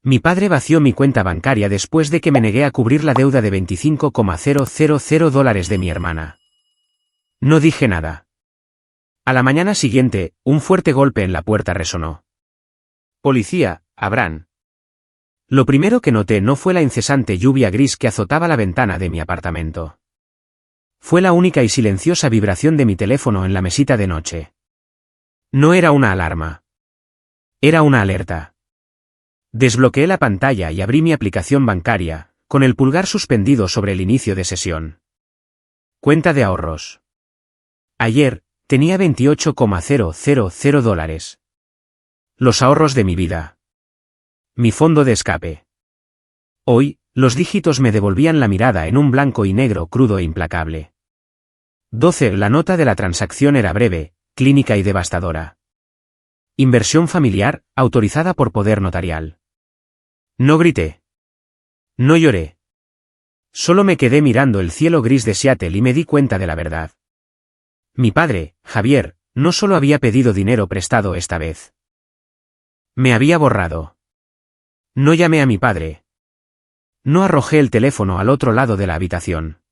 Mi padre vació mi cuenta bancaria después de que me negué a cubrir la deuda de $25,000 de mi hermana. No dije nada. A la mañana siguiente, un fuerte golpe en la puerta resonó. Policía, abran. Lo primero que noté no fue la incesante lluvia gris que azotaba la ventana de mi apartamento. Fue la única y silenciosa vibración de mi teléfono en la mesita de noche. No era una alarma. Era una alerta. Desbloqueé la pantalla y abrí mi aplicación bancaria, con el pulgar suspendido sobre el inicio de sesión. Cuenta de ahorros. Ayer, tenía $28,000. Los ahorros de mi vida. Mi fondo de escape. Hoy, los dígitos me devolvían la mirada en un blanco y negro crudo e implacable. 12. La nota de la transacción era breve, clínica y devastadora. Inversión familiar, autorizada por poder notarial. No grité. No lloré. Solo me quedé mirando el cielo gris de Seattle y me di cuenta de la verdad. Mi padre, Javier, no solo había pedido dinero prestado esta vez. Me había borrado. No llamé a mi padre. No arrojé el teléfono al otro lado de la habitación.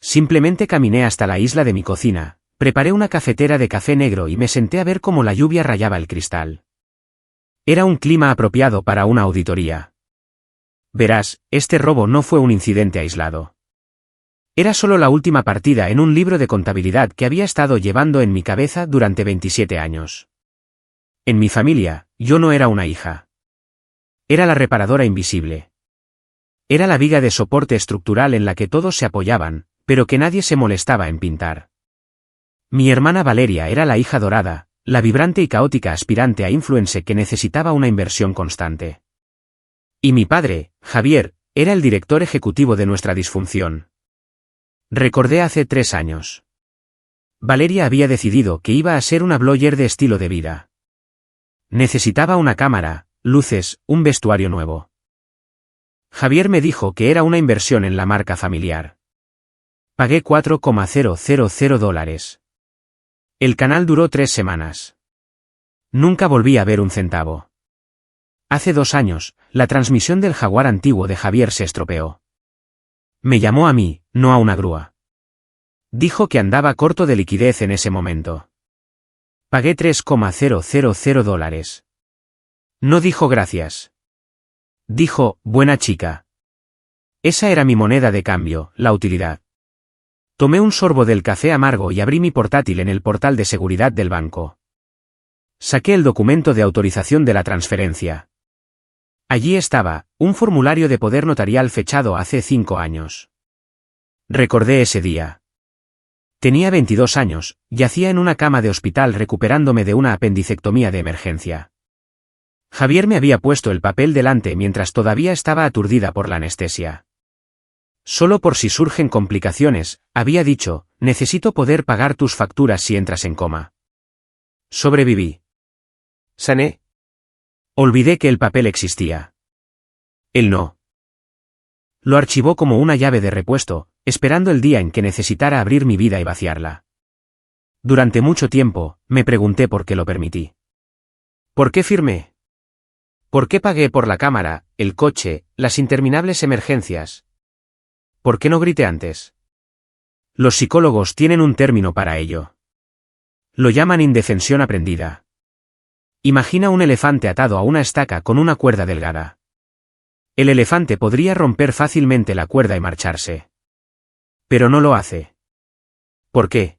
Simplemente caminé hasta la isla de mi cocina, preparé una cafetera de café negro y me senté a ver cómo la lluvia rayaba el cristal. Era un clima apropiado para una auditoría. Verás, este robo no fue un incidente aislado. Era solo la última partida en un libro de contabilidad que había estado llevando en mi cabeza durante 27 años. En mi familia, yo no era una hija. Era la reparadora invisible. Era la viga de soporte estructural en la que todos se apoyaban, pero que nadie se molestaba en pintar. Mi hermana Valeria era la hija dorada, la vibrante y caótica aspirante a influencer que necesitaba una inversión constante. Y mi padre, Javier, era el director ejecutivo de nuestra disfunción. Recordé hace 3 años. Valeria había decidido que iba a ser una blogger de estilo de vida. Necesitaba una cámara, luces, un vestuario nuevo. Javier me dijo que era una inversión en la marca familiar. Pagué $4,000. El canal duró 3 semanas. Nunca volví a ver un centavo. Hace 2 años, la transmisión del Jaguar antiguo de Javier se estropeó. Me llamó a mí, no a una grúa. Dijo que andaba corto de liquidez en ese momento. Pagué $3,000. No dijo gracias. Dijo, buena chica. Esa era mi moneda de cambio, la utilidad. Tomé un sorbo del café amargo y abrí mi portátil en el portal de seguridad del banco. Saqué el documento de autorización de la transferencia. Allí estaba, un formulario de poder notarial fechado hace 5 años. Recordé ese día. Tenía 22 años, yacía en una cama de hospital recuperándome de una apendicectomía de emergencia. Javier me había puesto el papel delante mientras todavía estaba aturdida por la anestesia. Solo por si surgen complicaciones, había dicho, necesito poder pagar tus facturas si entras en coma. Sobreviví. Sané. Olvidé que el papel existía. Él no. Lo archivó como una llave de repuesto, esperando el día en que necesitara abrir mi vida y vaciarla. Durante mucho tiempo, me pregunté por qué lo permití. ¿Por qué firmé? ¿Por qué pagué por la cámara, el coche, las interminables emergencias? ¿Por qué no grité antes? Los psicólogos tienen un término para ello. Lo llaman indefensión aprendida. Imagina un elefante atado a una estaca con una cuerda delgada. El elefante podría romper fácilmente la cuerda y marcharse. Pero no lo hace. ¿Por qué?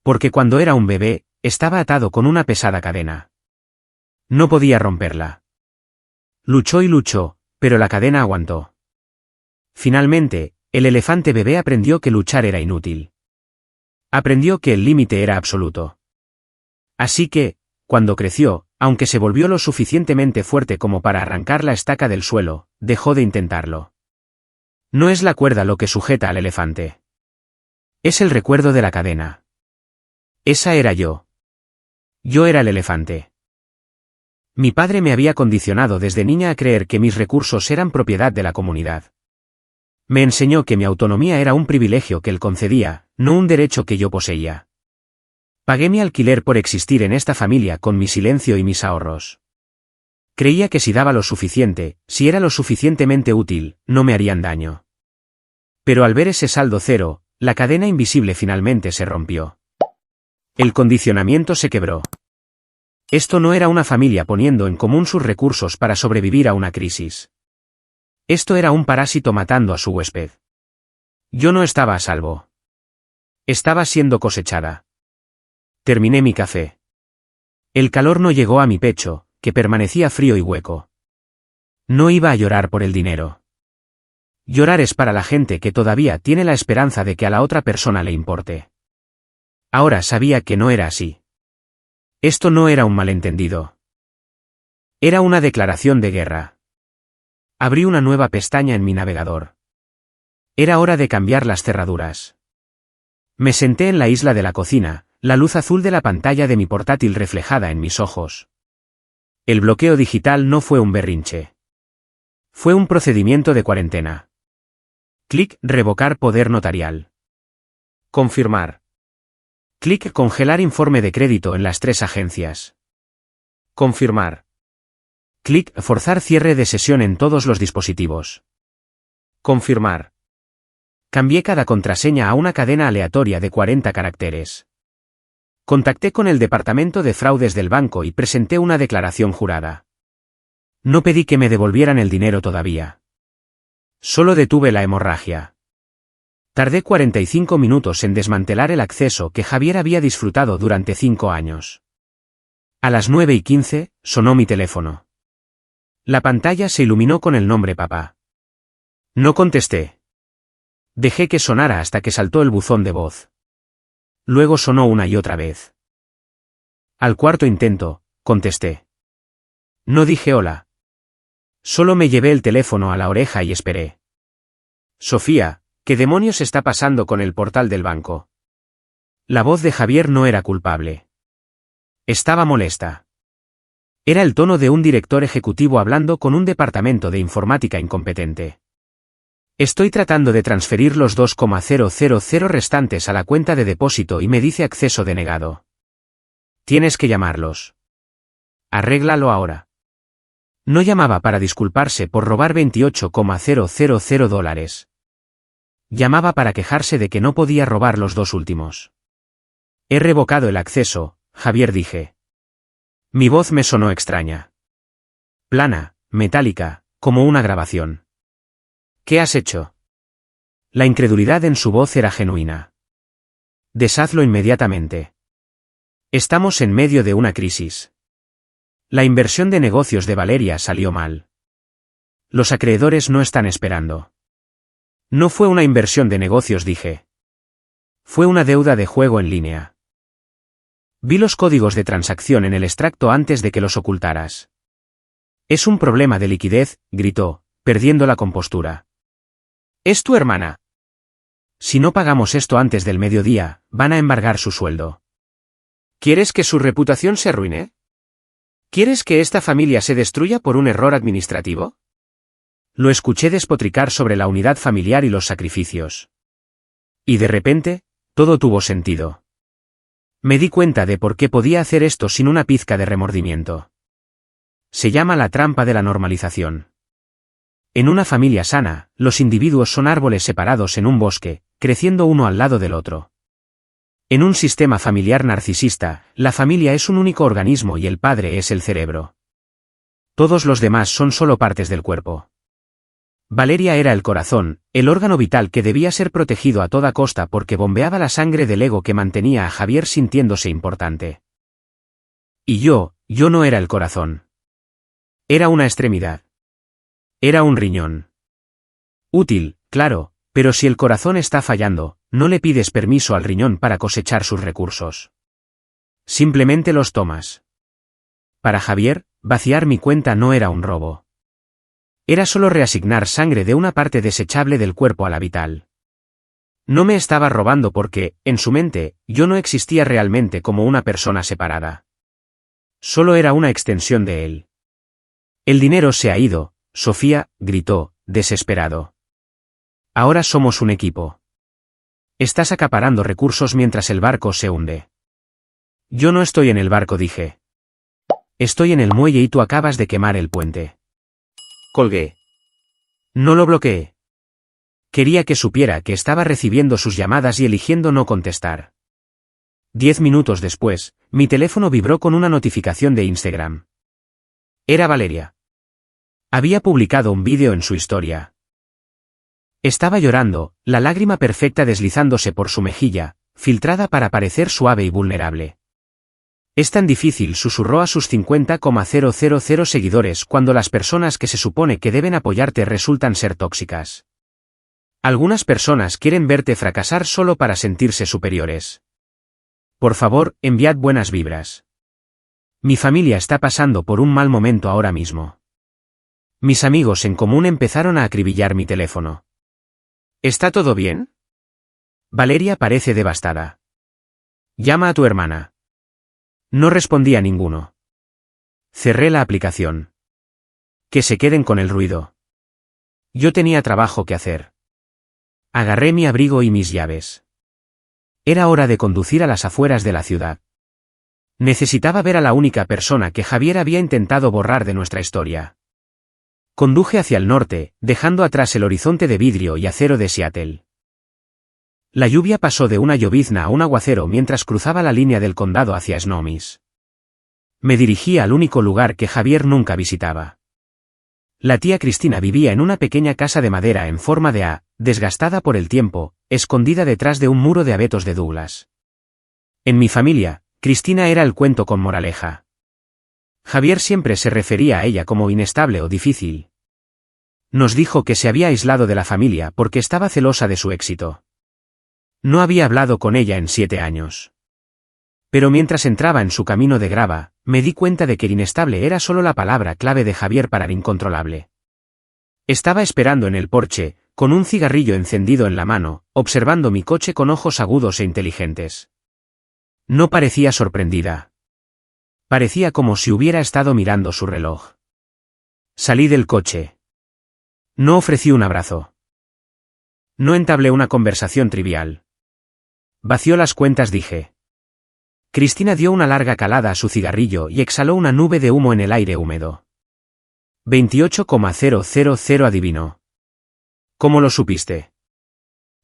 Porque cuando era un bebé, estaba atado con una pesada cadena. No podía romperla. Luchó y luchó, pero la cadena aguantó. Finalmente, el elefante bebé aprendió que luchar era inútil. Aprendió que el límite era absoluto. Así que, cuando creció, aunque se volvió lo suficientemente fuerte como para arrancar la estaca del suelo, dejó de intentarlo. No es la cuerda lo que sujeta al elefante. Es el recuerdo de la cadena. Esa era yo. Yo era el elefante. Mi padre me había condicionado desde niña a creer que mis recursos eran propiedad de la comunidad. Me enseñó que mi autonomía era un privilegio que él concedía, no un derecho que yo poseía. Pagué mi alquiler por existir en esta familia con mi silencio y mis ahorros. Creía que si daba lo suficiente, si era lo suficientemente útil, no me harían daño. Pero al ver ese saldo cero, la cadena invisible finalmente se rompió. El condicionamiento se quebró. Esto no era una familia poniendo en común sus recursos para sobrevivir a una crisis. Esto era un parásito matando a su huésped. Yo no estaba a salvo. Estaba siendo cosechada. Terminé mi café. El calor no llegó a mi pecho, que permanecía frío y hueco. No iba a llorar por el dinero. Llorar es para la gente que todavía tiene la esperanza de que a la otra persona le importe. Ahora sabía que no era así. Esto no era un malentendido. Era una declaración de guerra. Abrí una nueva pestaña en mi navegador. Era hora de cambiar las cerraduras. Me senté en la isla de la cocina, la luz azul de la pantalla de mi portátil reflejada en mis ojos. El bloqueo digital no fue un berrinche. Fue un procedimiento de cuarentena. Clic revocar poder notarial. Confirmar. Clic congelar informe de crédito en las 3 agencias. Confirmar. Clic forzar cierre de sesión en todos los dispositivos. Confirmar. Cambié cada contraseña a una cadena aleatoria de 40 caracteres. Contacté con el departamento de fraudes del banco y presenté una declaración jurada. No pedí que me devolvieran el dinero todavía. Solo detuve la hemorragia. Tardé 45 minutos en desmantelar el acceso que Javier había disfrutado durante 5 años. A las 9:15, sonó mi teléfono. La pantalla se iluminó con el nombre papá. No contesté. Dejé que sonara hasta que saltó el buzón de voz. Luego sonó una y otra vez. Al cuarto intento, contesté. No dije hola. Solo me llevé el teléfono a la oreja y esperé. Sofía, ¿qué demonios está pasando con el portal del banco? La voz de Javier no era culpable. Estaba molesta. Era el tono de un director ejecutivo hablando con un departamento de informática incompetente. Estoy tratando de transferir los 2,000 restantes a la cuenta de depósito y me dice acceso denegado. Tienes que llamarlos. Arréglalo ahora. No llamaba para disculparse por robar $28,000. Llamaba para quejarse de que no podía robar los 2 últimos. He revocado el acceso, Javier, dije. Mi voz me sonó extraña. Plana, metálica, como una grabación. ¿Qué has hecho? La incredulidad en su voz era genuina. Deshazlo inmediatamente. Estamos en medio de una crisis. La inversión de negocios de Valeria salió mal. Los acreedores no están esperando. No fue una inversión de negocios, dije. Fue una deuda de juego en línea. Vi los códigos de transacción en el extracto antes de que los ocultaras. Es un problema de liquidez, gritó, perdiendo la compostura. ¿Es tu hermana? Si no pagamos esto antes del mediodía, van a embargar su sueldo. ¿Quieres que su reputación se arruine? ¿Quieres que esta familia se destruya por un error administrativo? Lo escuché despotricar sobre la unidad familiar y los sacrificios. Y de repente, todo tuvo sentido. Me di cuenta de por qué podía hacer esto sin una pizca de remordimiento. Se llama la trampa de la normalización. En una familia sana, los individuos son árboles separados en un bosque, creciendo uno al lado del otro. En un sistema familiar narcisista, la familia es un único organismo y el padre es el cerebro. Todos los demás son solo partes del cuerpo. Valeria era el corazón, el órgano vital que debía ser protegido a toda costa porque bombeaba la sangre del ego que mantenía a Javier sintiéndose importante. Y yo no era el corazón. Era una extremidad. Era un riñón. Útil, claro, pero si el corazón está fallando, no le pides permiso al riñón para cosechar sus recursos. Simplemente los tomas. Para Javier, vaciar mi cuenta no era un robo. Era solo reasignar sangre de una parte desechable del cuerpo a la vital. No me estaba robando porque, en su mente, yo no existía realmente como una persona separada. Solo era una extensión de él. El dinero se ha ido, Sofía, gritó, desesperado. Ahora somos un equipo. Estás acaparando recursos mientras el barco se hunde. Yo no estoy en el barco, dije. Estoy en el muelle y tú acabas de quemar el puente. Colgué. No lo bloqueé. Quería que supiera que estaba recibiendo sus llamadas y eligiendo no contestar. 10 minutos después, mi teléfono vibró con una notificación de Instagram. Era Valeria. Había publicado un vídeo en su historia. Estaba llorando, la lágrima perfecta deslizándose por su mejilla, filtrada para parecer suave y vulnerable. Es tan difícil, susurró a sus 50,000 seguidores cuando las personas que se supone que deben apoyarte resultan ser tóxicas. Algunas personas quieren verte fracasar solo para sentirse superiores. Por favor, enviad buenas vibras. Mi familia está pasando por un mal momento ahora mismo. Mis amigos en común empezaron a acribillar mi teléfono. ¿Está todo bien? Valeria parece devastada. Llama a tu hermana. No respondí a ninguno. Cerré la aplicación. Que se queden con el ruido. Yo tenía trabajo que hacer. Agarré mi abrigo y mis llaves. Era hora de conducir a las afueras de la ciudad. Necesitaba ver a la única persona que Javier había intentado borrar de nuestra historia. Conduje hacia el norte, dejando atrás el horizonte de vidrio y acero de Seattle. La lluvia pasó de una llovizna a un aguacero mientras cruzaba la línea del condado hacia Snohomish. Me dirigía al único lugar que Javier nunca visitaba. La tía Cristina vivía en una pequeña casa de madera en forma de A, desgastada por el tiempo, escondida detrás de un muro de abetos de Douglas. En mi familia, Cristina era el cuento con moraleja. Javier siempre se refería a ella como inestable o difícil. Nos dijo que se había aislado de la familia porque estaba celosa de su éxito. No había hablado con ella en 7 años. Pero mientras entraba en su camino de grava, me di cuenta de que inestable era solo la palabra clave de Javier para incontrolable. Estaba esperando en el porche, con un cigarrillo encendido en la mano, observando mi coche con ojos agudos e inteligentes. No parecía sorprendida. Parecía como si hubiera estado mirando su reloj. Salí del coche. No ofrecí un abrazo. No entablé una conversación trivial. Vació las cuentas, dije. Cristina dio una larga calada a su cigarrillo y exhaló una nube de humo en el aire húmedo. 28,000 adivinó. ¿Cómo lo supiste?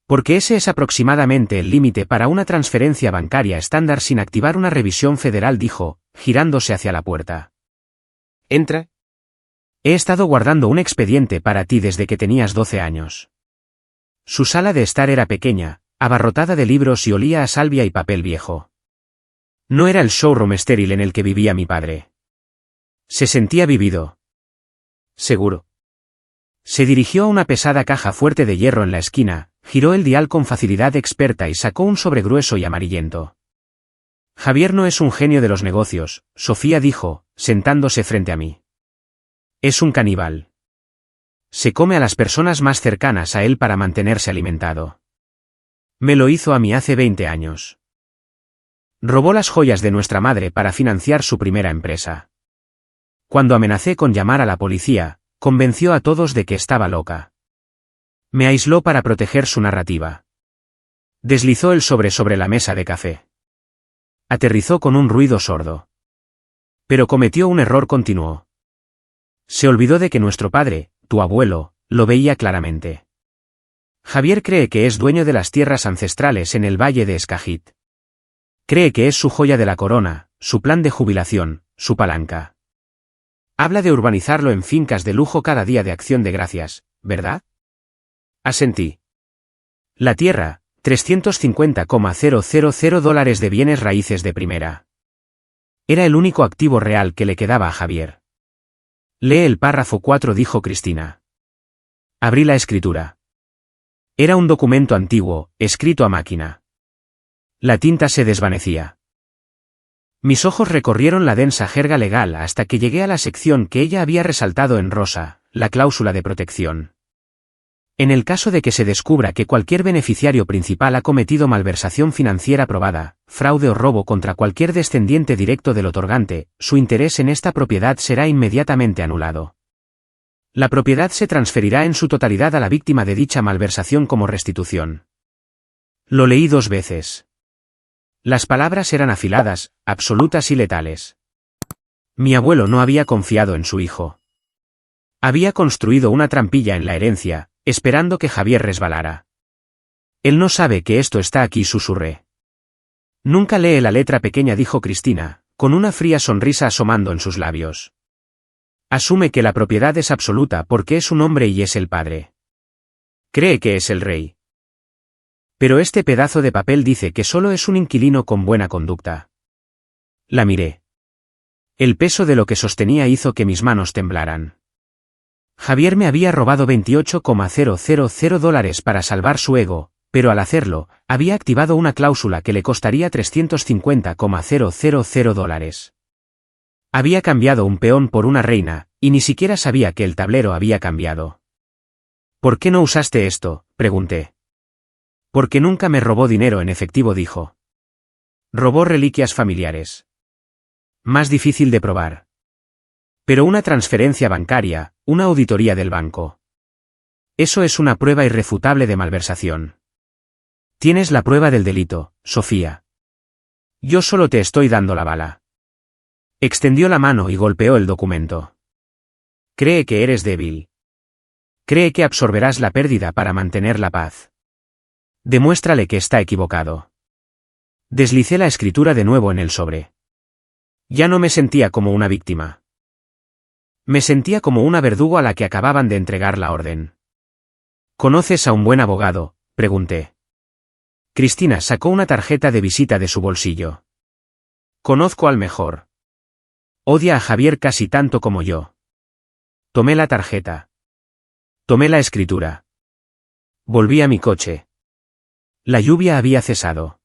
Porque ese es aproximadamente el límite para una transferencia bancaria estándar sin activar una revisión federal, dijo, girándose hacia la puerta. Entra. He estado guardando un expediente para ti desde que tenías 12 años. Su sala de estar era pequeña, abarrotada de libros y olía a salvia y papel viejo. No era el showroom estéril en el que vivía mi padre. Se sentía vivido. Seguro. Se dirigió a una pesada caja fuerte de hierro en la esquina, giró el dial con facilidad experta y sacó un sobre grueso y amarillento. Javier no es un genio de los negocios, Sofía dijo, sentándose frente a mí. Es un caníbal. Se come a las personas más cercanas a él para mantenerse alimentado. Me lo hizo a mí hace 20 años. Robó las joyas de nuestra madre para financiar su primera empresa. Cuando amenacé con llamar a la policía, convenció a todos de que estaba loca. Me aisló para proteger su narrativa. Deslizó el sobre la mesa de café. Aterrizó con un ruido sordo. Pero cometió un error, continuó. Se olvidó de que nuestro padre, tu abuelo, lo veía claramente. Javier cree que es dueño de las tierras ancestrales en el valle de Skagit. Cree que es su joya de la corona, su plan de jubilación, su palanca. Habla de urbanizarlo en fincas de lujo cada día de Acción de Gracias, ¿verdad? Asentí. La tierra, $350,000 de bienes raíces de primera. Era el único activo real que le quedaba a Javier. Lee el párrafo 4, dijo Cristina. Abrí la escritura. Era un documento antiguo, escrito a máquina. La tinta se desvanecía. Mis ojos recorrieron la densa jerga legal hasta que llegué a la sección que ella había resaltado en rosa, la cláusula de protección. En el caso de que se descubra que cualquier beneficiario principal ha cometido malversación financiera probada, fraude o robo contra cualquier descendiente directo del otorgante, su interés en esta propiedad será inmediatamente anulado. La propiedad se transferirá en su totalidad a la víctima de dicha malversación como restitución. Lo leí 2 veces. Las palabras eran afiladas, absolutas y letales. Mi abuelo no había confiado en su hijo. Había construido una trampilla en la herencia, esperando que Javier resbalara. Él no sabe que esto está aquí, susurré. Nunca lee la letra pequeña, dijo Cristina, con una fría sonrisa asomando en sus labios. Asume que la propiedad es absoluta porque es un hombre y es el padre. Cree que es el rey. Pero este pedazo de papel dice que solo es un inquilino con buena conducta. La miré. El peso de lo que sostenía hizo que mis manos temblaran. Javier me había robado $20,000 para salvar su ego, pero al hacerlo, había activado una cláusula que le costaría $350,000. Había cambiado un peón por una reina, y ni siquiera sabía que el tablero había cambiado. ¿Por qué no usaste esto?, pregunté. Porque nunca me robó dinero en efectivo, dijo. Robó reliquias familiares. Más difícil de probar. Pero una transferencia bancaria, una auditoría del banco. Eso es una prueba irrefutable de malversación. Tienes la prueba del delito, Sofía. Yo solo te estoy dando la bala. Extendió la mano y golpeó el documento. Cree que eres débil. Cree que absorberás la pérdida para mantener la paz. Demuéstrale que está equivocado. Deslicé la escritura de nuevo en el sobre. Ya no me sentía como una víctima. Me sentía como una verdugo a la que acababan de entregar la orden. ¿Conoces a un buen abogado?, pregunté. Cristina sacó una tarjeta de visita de su bolsillo. Conozco al mejor. Odia a Javier casi tanto como yo. Tomé la tarjeta. Tomé la escritura. Volví a mi coche. La lluvia había cesado.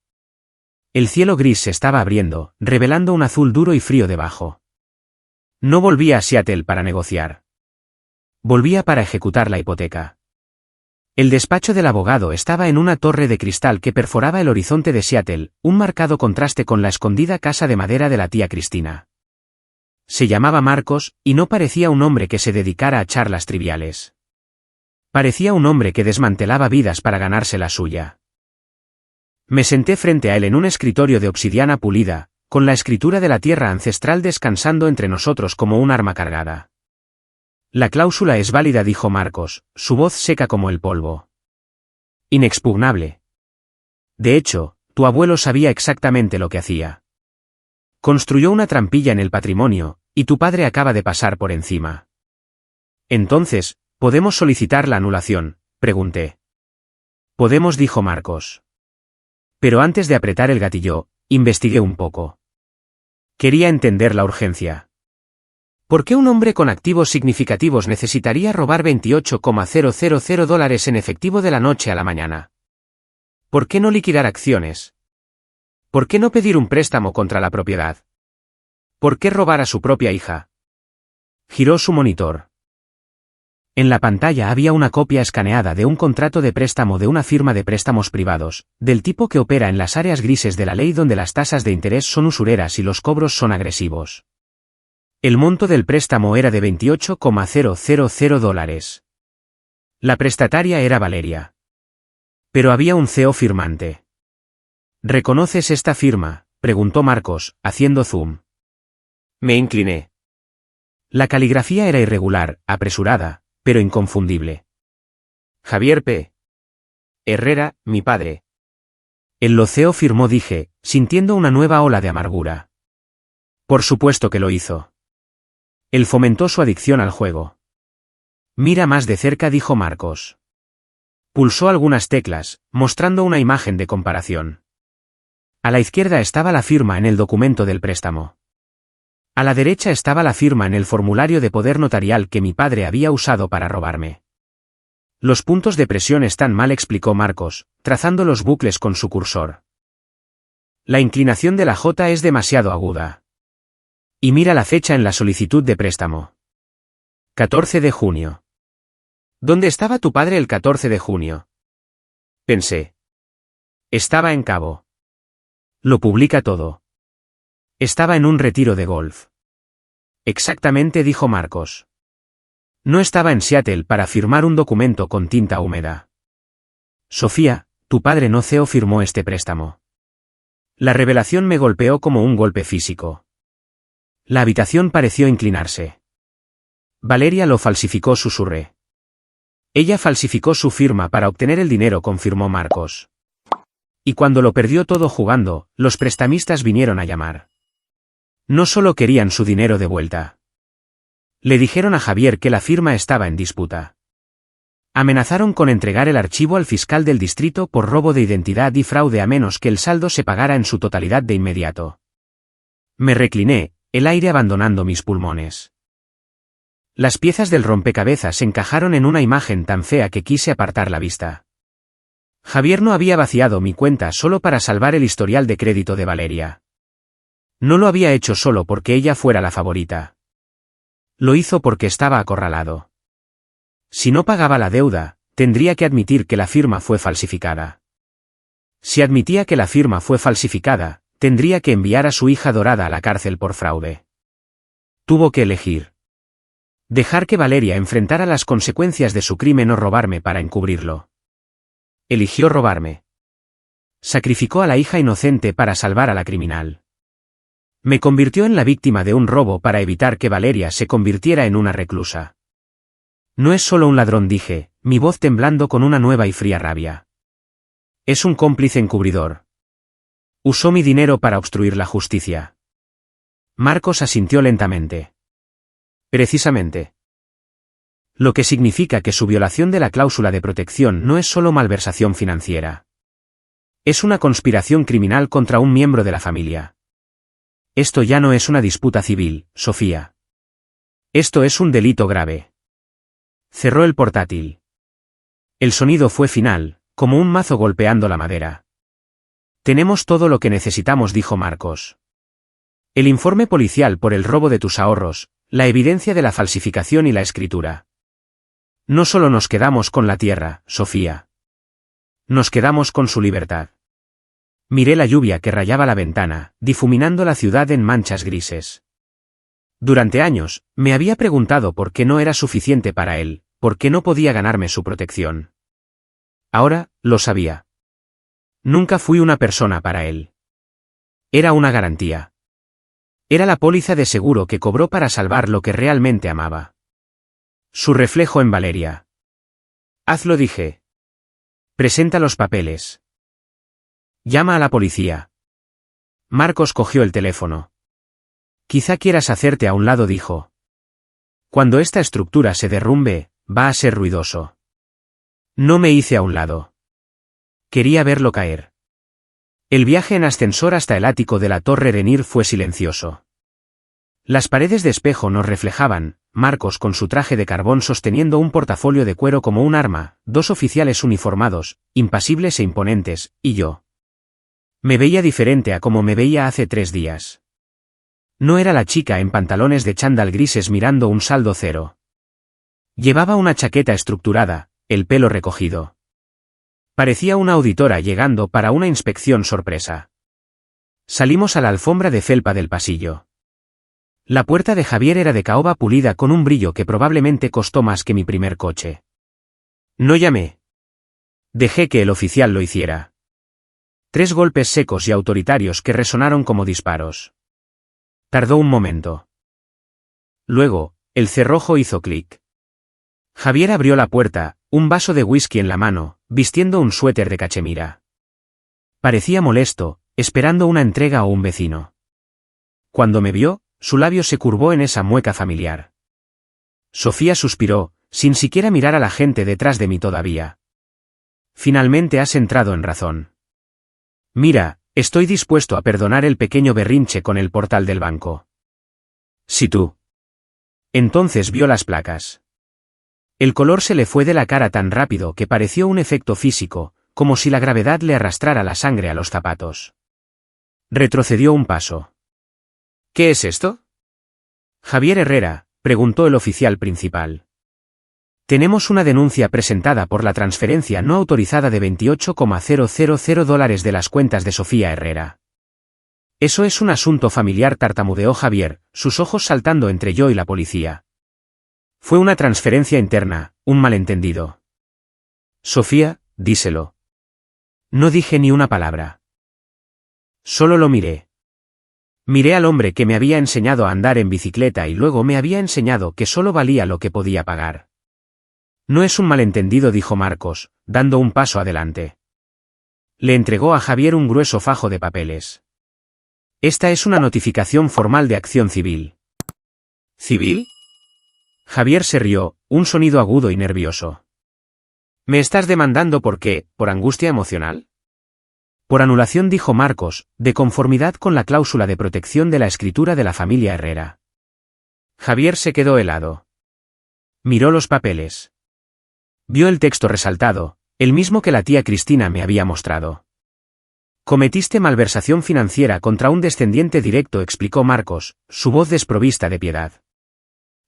El cielo gris se estaba abriendo, revelando un azul duro y frío debajo. No volvía a Seattle para negociar. Volvía para ejecutar la hipoteca. El despacho del abogado estaba en una torre de cristal que perforaba el horizonte de Seattle, un marcado contraste con la escondida casa de madera de la tía Cristina. Se llamaba Marcos, y no parecía un hombre que se dedicara a charlas triviales. Parecía un hombre que desmantelaba vidas para ganarse la suya. Me senté frente a él en un escritorio de obsidiana pulida, con la escritura de la tierra ancestral descansando entre nosotros como un arma cargada. La cláusula es válida, dijo Marcos, su voz seca como el polvo. Inexpugnable. De hecho, tu abuelo sabía exactamente lo que hacía. Construyó una trampilla en el patrimonio, y tu padre acaba de pasar por encima. Entonces, ¿podemos solicitar la anulación?, pregunté. Podemos, dijo Marcos. Pero antes de apretar el gatillo, investigué un poco. Quería entender la urgencia. ¿Por qué un hombre con activos significativos necesitaría robar $28,000 en efectivo de la noche a la mañana? ¿Por qué no liquidar acciones? ¿Por qué no pedir un préstamo contra la propiedad? ¿Por qué robar a su propia hija? Giró su monitor. En la pantalla había una copia escaneada de un contrato de préstamo de una firma de préstamos privados, del tipo que opera en las áreas grises de la ley donde las tasas de interés son usureras y los cobros son agresivos. El monto del préstamo era de $28,000. La prestataria era Valeria. Pero había un CEO firmante. ¿Reconoces esta firma?, preguntó Marcos, haciendo zoom. Me incliné. La caligrafía era irregular, apresurada, pero inconfundible. Javier P. Herrera, mi padre. El loceo firmó, dije, sintiendo una nueva ola de amargura. Por supuesto que lo hizo. Él fomentó su adicción al juego. Mira más de cerca, dijo Marcos. Pulsó algunas teclas, mostrando una imagen de comparación. A la izquierda estaba la firma en el documento del préstamo. A la derecha estaba la firma en el formulario de poder notarial que mi padre había usado para robarme. Los puntos de presión están mal, explicó Marcos, trazando los bucles con su cursor. La inclinación de la J es demasiado aguda. Y mira la fecha en la solicitud de préstamo. 14 de junio. ¿Dónde estaba tu padre el 14 de junio? Pensé. Estaba en Cabo. Lo publica todo. Estaba en un retiro de golf. Exactamente, dijo Marcos. No estaba en Seattle para firmar un documento con tinta húmeda. Sofía, tu padre no CEO firmó este préstamo. La revelación me golpeó como un golpe físico. La habitación pareció inclinarse. Valeria lo falsificó, susurré. Ella falsificó su firma para obtener el dinero, confirmó Marcos. Y cuando lo perdió todo jugando, los prestamistas vinieron a llamar. No solo querían su dinero de vuelta. Le dijeron a Javier que la firma estaba en disputa. Amenazaron con entregar el archivo al fiscal del distrito por robo de identidad y fraude a menos que el saldo se pagara en su totalidad de inmediato. Me recliné, el aire abandonando mis pulmones. Las piezas del rompecabezas encajaron en una imagen tan fea que quise apartar la vista. Javier no había vaciado mi cuenta solo para salvar el historial de crédito de Valeria. No lo había hecho solo porque ella fuera la favorita. Lo hizo porque estaba acorralado. Si no pagaba la deuda, tendría que admitir que la firma fue falsificada. Si admitía que la firma fue falsificada, tendría que enviar a su hija dorada a la cárcel por fraude. Tuvo que elegir. Dejar que Valeria enfrentara las consecuencias de su crimen o robarme para encubrirlo. Eligió robarme. Sacrificó a la hija inocente para salvar a la criminal. Me convirtió en la víctima de un robo para evitar que Valeria se convirtiera en una reclusa. No es solo un ladrón, dije, mi voz temblando con una nueva y fría rabia. Es un cómplice encubridor. Usó mi dinero para obstruir la justicia. Marcos asintió lentamente. Precisamente. Lo que significa que su violación de la cláusula de protección no es solo malversación financiera. Es una conspiración criminal contra un miembro de la familia. Esto ya no es una disputa civil, Sofía. Esto es un delito grave. Cerró el portátil. El sonido fue final, como un mazo golpeando la madera. Tenemos todo lo que necesitamos, dijo Marcos. El informe policial por el robo de tus ahorros, la evidencia de la falsificación y la escritura. No solo nos quedamos con la tierra, Sofía. Nos quedamos con su libertad. Miré la lluvia que rayaba la ventana, difuminando la ciudad en manchas grises. Durante años, me había preguntado por qué no era suficiente para él, por qué no podía ganarme su protección. Ahora, lo sabía. Nunca fui una persona para él. Era una garantía. Era la póliza de seguro que cobró para salvar lo que realmente amaba. Su reflejo en Valeria. Hazlo, dije. Presenta los papeles. Llama a la policía. Marcos cogió el teléfono. Quizá quieras hacerte a un lado, dijo. Cuando esta estructura se derrumbe, va a ser ruidoso. No me hice a un lado. Quería verlo caer. El viaje en ascensor hasta el ático de la Torre Renir fue silencioso. Las paredes de espejo nos reflejaban, Marcos con su traje de carbón sosteniendo un portafolio de cuero como un arma, dos oficiales uniformados, impasibles e imponentes, y yo. Me veía diferente a como me veía hace 3 días. No era la chica en pantalones de chándal grises mirando un saldo cero. Llevaba una chaqueta estructurada, el pelo recogido. Parecía una auditora llegando para una inspección sorpresa. Salimos a la alfombra de felpa del pasillo. La puerta de Javier era de caoba pulida con un brillo que probablemente costó más que mi primer coche. No llamé. Dejé que el oficial lo hiciera. 3 golpes secos y autoritarios que resonaron como disparos. Tardó un momento. Luego, el cerrojo hizo clic. Javier abrió la puerta, un vaso de whisky en la mano, vistiendo un suéter de cachemira. Parecía molesto, esperando una entrega o un vecino. Cuando me vio, su labio se curvó en esa mueca familiar. Sofía suspiró, sin siquiera mirar a la gente detrás de mí todavía. Finalmente has entrado en razón. Mira, estoy dispuesto a perdonar el pequeño berrinche con el portal del banco. Si tú. Entonces vio las placas. El color se le fue de la cara tan rápido que pareció un efecto físico, como si la gravedad le arrastrara la sangre a los zapatos. Retrocedió un paso. ¿Qué es esto? Javier Herrera, preguntó el oficial principal. Tenemos una denuncia presentada por la transferencia no autorizada de $28,000 de las cuentas de Sofía Herrera. Eso es un asunto familiar, tartamudeó Javier, sus ojos saltando entre yo y la policía. Fue una transferencia interna, un malentendido. Sofía, díselo. No dije ni una palabra. Solo lo miré. Miré al hombre que me había enseñado a andar en bicicleta y luego me había enseñado que solo valía lo que podía pagar. No es un malentendido, dijo Marcos, dando un paso adelante. Le entregó a Javier un grueso fajo de papeles. Esta es una notificación formal de acción civil. ¿Civil? Javier se rió, un sonido agudo y nervioso. ¿Me estás demandando por qué? ¿Por angustia emocional? Por anulación, dijo Marcos, de conformidad con la cláusula de protección de la escritura de la familia Herrera. Javier se quedó helado. Miró los papeles. Vio el texto resaltado, el mismo que la tía Cristina me había mostrado. Cometiste malversación financiera contra un descendiente directo, explicó Marcos, su voz desprovista de piedad.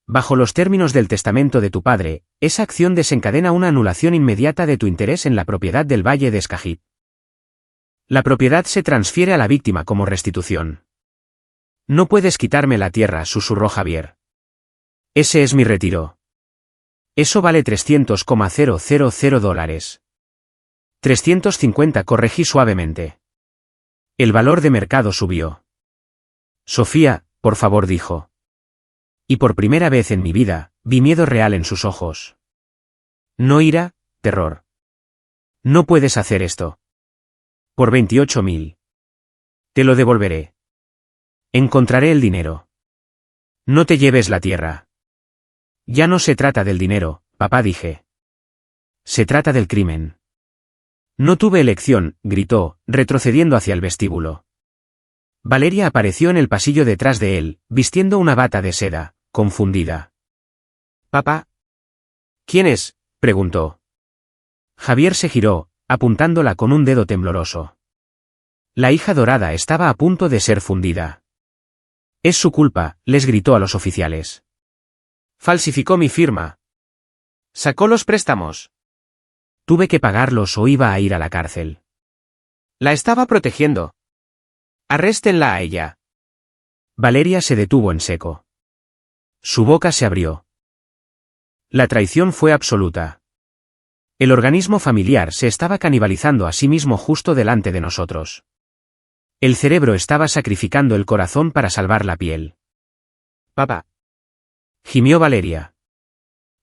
Bajo los términos del testamento de tu padre, esa acción desencadena una anulación inmediata de tu interés en la propiedad del Valle de Escajit. La propiedad se transfiere a la víctima como restitución. No puedes quitarme la tierra, susurró Javier. Ese es mi retiro. Eso vale $300,000. 350, corregí suavemente. El valor de mercado subió. Sofía, por favor, dijo. Y por primera vez en mi vida, vi miedo real en sus ojos. No ira, terror. No puedes hacer esto. Por 28.000. Te lo devolveré. Encontraré el dinero. No te lleves la tierra. Ya no se trata del dinero, papá, dije. Se trata del crimen. No tuve elección, gritó, retrocediendo hacia el vestíbulo. Valeria apareció en el pasillo detrás de él, vistiendo una bata de seda, confundida. «Papá». «¿Quién es?», preguntó. Javier se giró, apuntándola con un dedo tembloroso. La hija dorada estaba a punto de ser fundida. «Es su culpa», les gritó a los oficiales. «Falsificó mi firma. Sacó los préstamos. Tuve que pagarlos o iba a ir a la cárcel. La estaba protegiendo. Arréstenla a ella». Valeria se detuvo en seco. Su boca se abrió. La traición fue absoluta. El organismo familiar se estaba canibalizando a sí mismo justo delante de nosotros. El cerebro estaba sacrificando el corazón para salvar la piel. «Papá», gimió Valeria.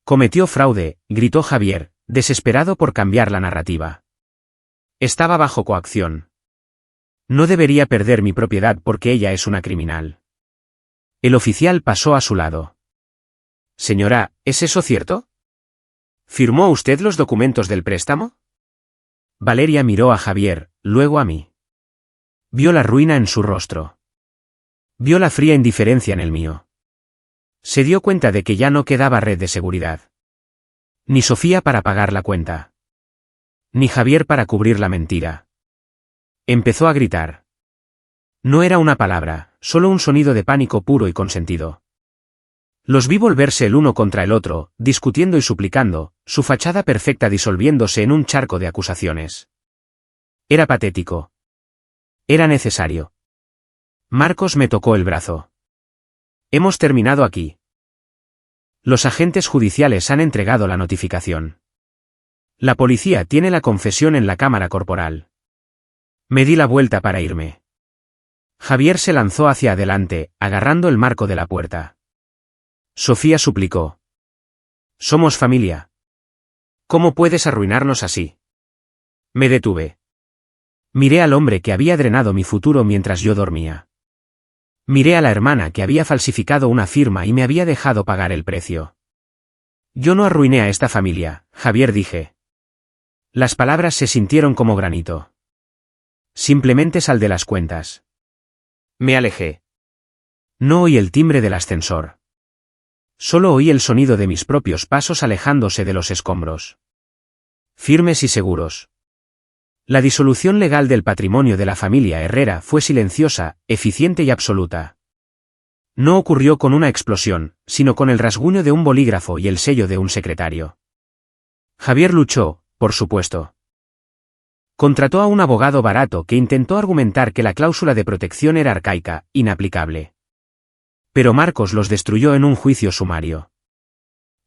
Cometió fraude, gritó Javier, desesperado por cambiar la narrativa. Estaba bajo coacción. No debería perder mi propiedad porque ella es una criminal. El oficial pasó a su lado. «Señora, ¿es eso cierto? ¿Firmó usted los documentos del préstamo?» Valeria miró a Javier, luego a mí. Vio la ruina en su rostro. Vio la fría indiferencia en el mío. Se dio cuenta de que ya no quedaba red de seguridad. Ni Sofía para pagar la cuenta. Ni Javier para cubrir la mentira. Empezó a gritar. No era una palabra, solo un sonido de pánico puro y consentido. Los vi volverse el uno contra el otro, discutiendo y suplicando, su fachada perfecta disolviéndose en un charco de acusaciones. Era patético. Era necesario. Marcos me tocó el brazo. Hemos terminado aquí. Los agentes judiciales han entregado la notificación. La policía tiene la confesión en la cámara corporal. Me di la vuelta para irme. Javier se lanzó hacia adelante, agarrando el marco de la puerta. Sofía suplicó. Somos familia. ¿Cómo puedes arruinarnos así? Me detuve. Miré al hombre que había drenado mi futuro mientras yo dormía. Miré a la hermana que había falsificado una firma y me había dejado pagar el precio. Yo no arruiné a esta familia, Javier, dije. Las palabras se sintieron como granito. Simplemente saldé las cuentas. Me alejé. No oí el timbre del ascensor. Solo oí el sonido de mis propios pasos alejándose de los escombros. Firmes y seguros. La disolución legal del patrimonio de la familia Herrera fue silenciosa, eficiente y absoluta. No ocurrió con una explosión, sino con el rasguño de un bolígrafo y el sello de un secretario. Javier luchó, por supuesto. Contrató a un abogado barato que intentó argumentar que la cláusula de protección era arcaica, inaplicable. Pero Marcos los destruyó en un juicio sumario.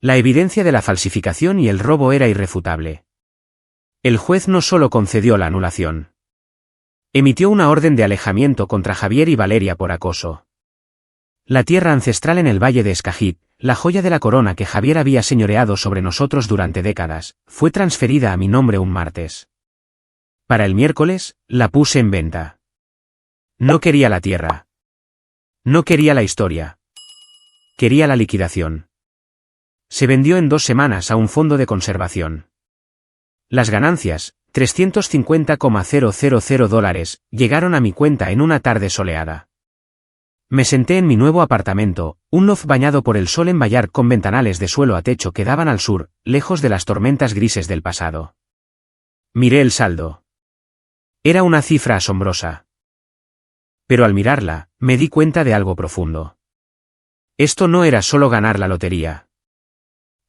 La evidencia de la falsificación y el robo era irrefutable. El juez no solo concedió la anulación. Emitió una orden de alejamiento contra Javier y Valeria por acoso. La tierra ancestral en el valle de Escajit, la joya de la corona que Javier había señoreado sobre nosotros durante décadas, fue transferida a mi nombre un martes. Para el miércoles, la puse en venta. No quería la tierra. No quería la historia. Quería la liquidación. Se vendió en 2 semanas a un fondo de conservación. Las ganancias, $350,000, llegaron a mi cuenta en una tarde soleada. Me senté en mi nuevo apartamento, un loft bañado por el sol en Ballard con ventanales de suelo a techo que daban al sur, lejos de las tormentas grises del pasado. Miré el saldo. Era una cifra asombrosa. Pero al mirarla, me di cuenta de algo profundo. Esto no era solo ganar la lotería.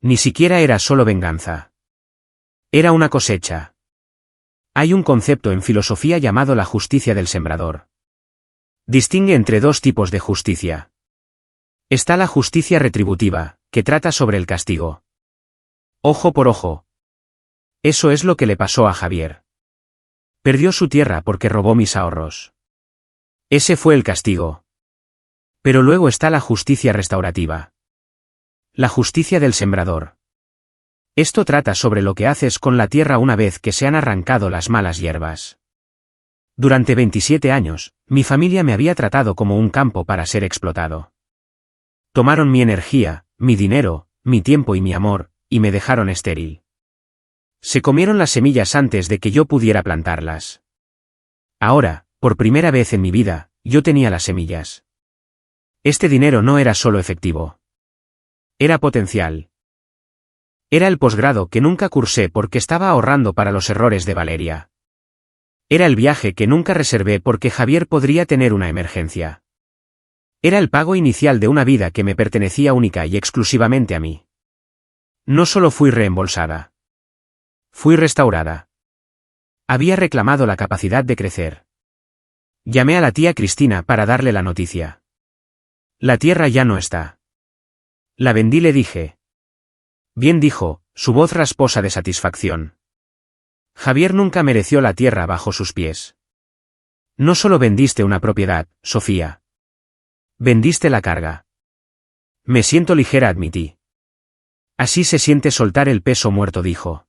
Ni siquiera era solo venganza. Era una cosecha. Hay un concepto en filosofía llamado la justicia del sembrador. Distingue entre 2 tipos de justicia. Está la justicia retributiva, que trata sobre el castigo. Ojo por ojo. Eso es lo que le pasó a Javier. Perdió su tierra porque robó mis ahorros. Ese fue el castigo. Pero luego está la justicia restaurativa. La justicia del sembrador. Esto trata sobre lo que haces con la tierra una vez que se han arrancado las malas hierbas. Durante 27 años, mi familia me había tratado como un campo para ser explotado. Tomaron mi energía, mi dinero, mi tiempo y mi amor, y me dejaron estéril. Se comieron las semillas antes de que yo pudiera plantarlas. Ahora, por primera vez en mi vida, yo tenía las semillas. Este dinero no era solo efectivo. Era potencial. Era el posgrado que nunca cursé porque estaba ahorrando para los errores de Valeria. Era el viaje que nunca reservé porque Javier podría tener una emergencia. Era el pago inicial de una vida que me pertenecía única y exclusivamente a mí. No solo fui reembolsada. Fui restaurada. Había reclamado la capacidad de crecer. Llamé a la tía Cristina para darle la noticia. La tierra ya no está. La vendí, le dije. Bien, dijo, su voz rasposa de satisfacción. Javier nunca mereció la tierra bajo sus pies. No solo vendiste una propiedad, Sofía. Vendiste la carga. Me siento ligera, admití. Así se siente soltar el peso muerto, dijo.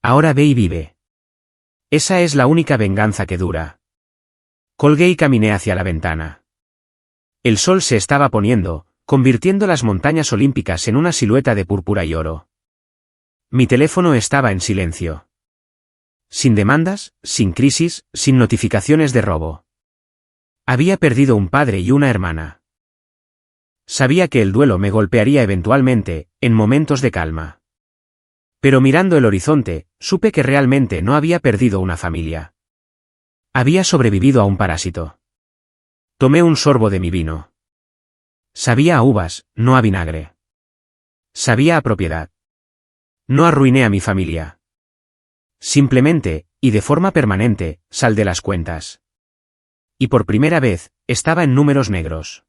Ahora ve y vive. Esa es la única venganza que dura. Colgué y caminé hacia la ventana. El sol se estaba poniendo, convirtiendo las montañas olímpicas en una silueta de púrpura y oro. Mi teléfono estaba en silencio. Sin demandas, sin crisis, sin notificaciones de robo. Había perdido un padre y una hermana. Sabía que el duelo me golpearía eventualmente, en momentos de calma. Pero mirando el horizonte, supe que realmente no había perdido una familia. Había sobrevivido a un parásito. Tomé un sorbo de mi vino. Sabía a uvas, no a vinagre. Sabía a propiedad. No arruiné a mi familia. Simplemente, y de forma permanente, saldé las cuentas. Y por primera vez, estaba en números negros.